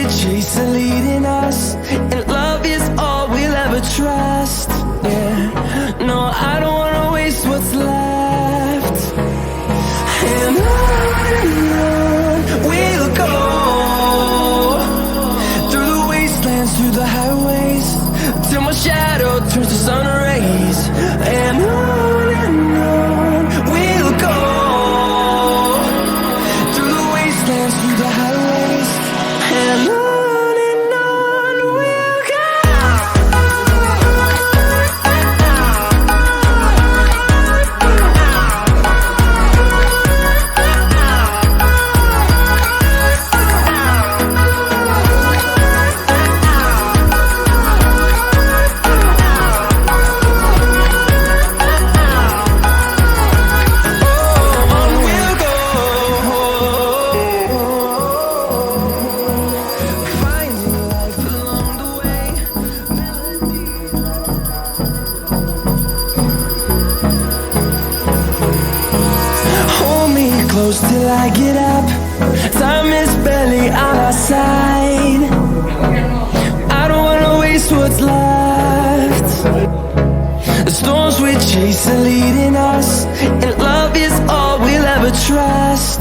chase are leading us, and love is all we'll ever trust. Yeah, no, I don't wanna waste what's left. And on we'll go, through the wastelands, through the highways, till my shadow turns to sun rays. And on we'll go, through the wastelands, through the highways, and on we'll go. Close till I get up. Time is barely on our side. I don't wanna waste what's left. The storms we chase are leading us, and love is all we'll ever trust.